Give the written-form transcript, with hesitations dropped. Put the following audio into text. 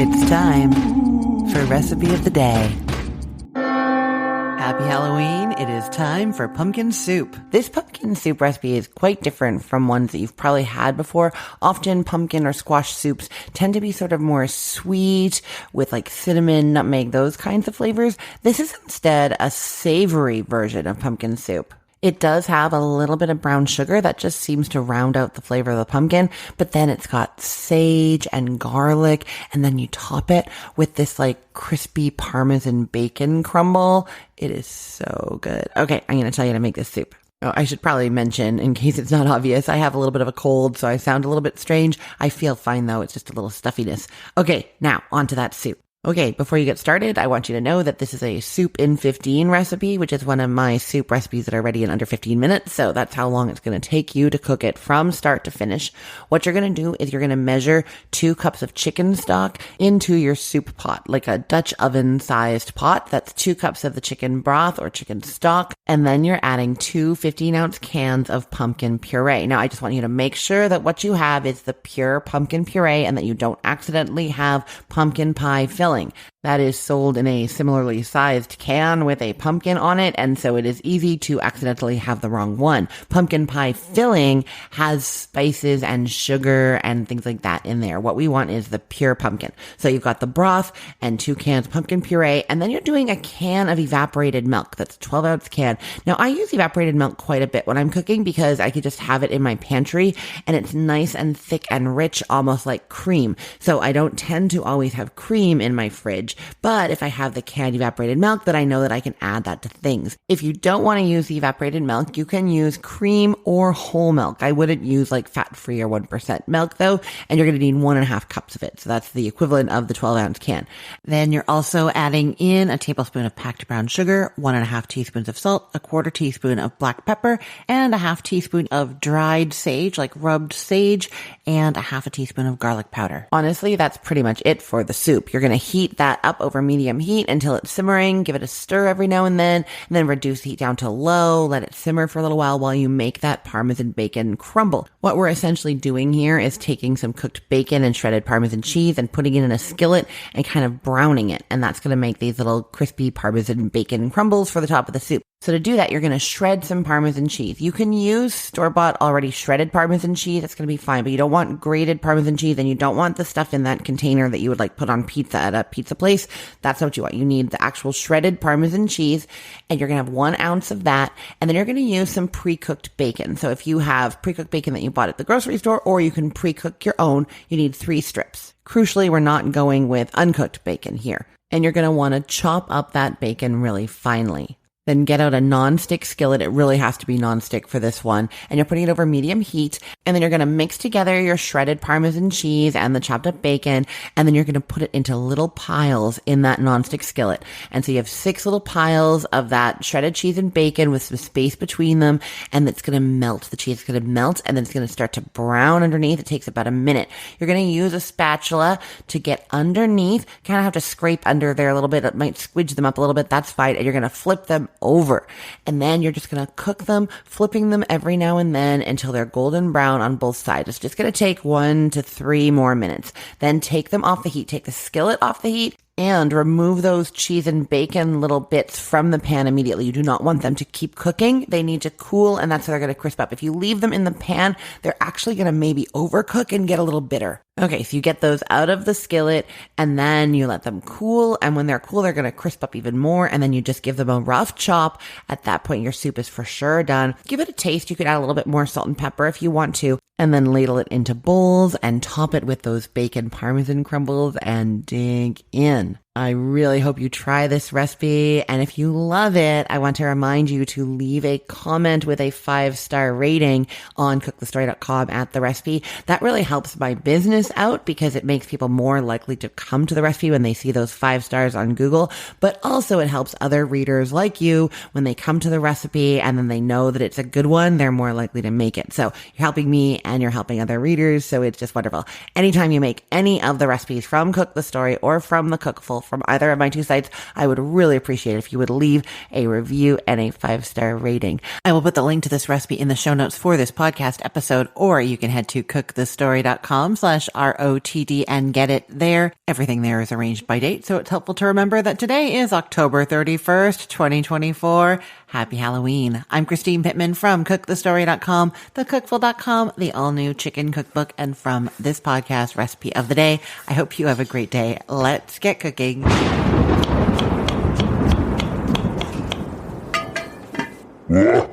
It's time for Recipe of the Day. Happy Halloween. It is time for pumpkin soup. This pumpkin soup recipe is quite different from ones that you've probably had before. Often pumpkin or squash soups tend to be sort of more sweet with like cinnamon, nutmeg, those kinds of flavors. This is instead a savory version of pumpkin soup. It does have a little bit of brown sugar that just seems to round out the flavor of the pumpkin, but then it's got sage and garlic, and then you top it with this like crispy Parmesan bacon crumble. It is so good. Okay, I'm going to tell you how to make this soup. Oh, I should probably mention, in case it's not obvious, I have a little bit of a cold, so I sound a little bit strange. I feel fine though, it's just a little stuffiness. Okay, now onto that soup. Okay, before you get started, I want you to know that this is a soup in 15 recipe, which is one of my soup recipes that are ready in under 15 minutes. So that's how long it's going to take you to cook it from start to finish. What you're going to do is you're going to measure 2 cups of chicken stock into your soup pot, like a Dutch oven sized pot. That's 2 cups of the chicken broth or chicken stock. And then you're adding 2 15-ounce cans of pumpkin puree. Now, I just want you to make sure that what you have is the pure pumpkin puree and that you don't accidentally have pumpkin pie filling. That is sold in a similarly sized can with a pumpkin on it, and so it is easy to accidentally have the wrong one. Pumpkin pie filling has spices and sugar and things like that in there. What we want is the pure pumpkin. So you've got the broth and 2 cans of pumpkin puree, and then you're doing a can of evaporated milk. That's a 12-ounce can. Now, I use evaporated milk quite a bit when I'm cooking because I could just have it in my pantry, and it's nice and thick and rich, almost like cream. So I don't tend to always have cream in my fridge, but if I have the canned evaporated milk, then I know that I can add that to things. If you don't want to use the evaporated milk, you can use cream or whole milk. I wouldn't use like fat-free or 1% milk though, and you're going to need 1.5 cups of it. So that's the equivalent of the 12-ounce can. Then you're also adding in a tablespoon of packed brown sugar, 1.5 teaspoons of salt, 1/4 teaspoon of black pepper, and 1/2 teaspoon of dried sage, like rubbed sage, and 1/2 teaspoon of garlic powder. Honestly, that's pretty much it for the soup. You're going to heat that up over medium heat until it's simmering. Give it a stir every now and then reduce the heat down to low. Let it simmer for a little while you make that Parmesan bacon crumble. What we're essentially doing here is taking some cooked bacon and shredded Parmesan cheese and putting it in a skillet and kind of browning it. And that's going to make these little crispy Parmesan bacon crumbles for the top of the soup. So to do that, you're going to shred some Parmesan cheese. You can use store-bought already shredded Parmesan cheese. That's going to be fine, but you don't want grated Parmesan cheese and you don't want the stuff in that container that you would like put on pizza at a pizza place. That's not what you want. You need the actual shredded Parmesan cheese, and you're going to have 1 ounce of that. And then you're going to use some pre-cooked bacon. So if you have pre-cooked bacon that you bought at the grocery store, or you can pre-cook your own, you need 3 strips. Crucially, we're not going with uncooked bacon here. And you're going to want to chop up that bacon really finely. Then get out a non-stick skillet. It really has to be non-stick for this one. And you're putting it over medium heat. And then you're going to mix together your shredded Parmesan cheese and the chopped up bacon. And then you're going to put it into little piles in that non-stick skillet. And so you have 6 little piles of that shredded cheese and bacon with some space between them. And it's going to melt. The cheese is going to melt and then it's going to start to brown underneath. It takes about a minute. You're going to use a spatula to get underneath. Kind of have to scrape under there a little bit. It might squidge them up a little bit. That's fine. And you're going to flip them over. And then you're just going to cook them, flipping them every now and then until they're golden brown on both sides. It's just going to take 1 to 3 more minutes. Then take them off the heat. Take the skillet off the heat and remove those cheese and bacon little bits from the pan immediately. You do not want them to keep cooking. They need to cool, and that's how they're going to crisp up. If you leave them in the pan, they're actually going to maybe overcook and get a little bitter. Okay, so you get those out of the skillet, and then you let them cool, and when they're cool, they're going to crisp up even more, and then you just give them a rough chop. At that point, your soup is for sure done. Give it a taste. You could add a little bit more salt and pepper if you want to, and then ladle it into bowls and top it with those bacon Parmesan crumbles and dig in. I really hope you try this recipe, and if you love it, I want to remind you to leave a comment with a 5-star rating on cookthestory.com at the recipe. That really helps my business out because it makes people more likely to come to the recipe when they see those 5 stars on Google, but also it helps other readers like you when they come to the recipe and then they know that it's a good one, they're more likely to make it. So you're helping me and you're helping other readers, so it's just wonderful. Anytime you make any of the recipes from Cook the Story or from the Cookful from either of my two sites, I would really appreciate it if you would leave a review and a 5-star rating. I will put the link to this recipe in the show notes for this podcast episode, or you can head to cookthestory.com/ROTD and get it there. Everything there is arranged by date, so it's helpful to remember that today is October 31st, 2024. Happy Halloween. I'm Christine Pittman from cookthestory.com, thecookful.com, the all-new chicken cookbook, and from this podcast, Recipe of the Day. I hope you have a great day. Let's get cooking. Yeah.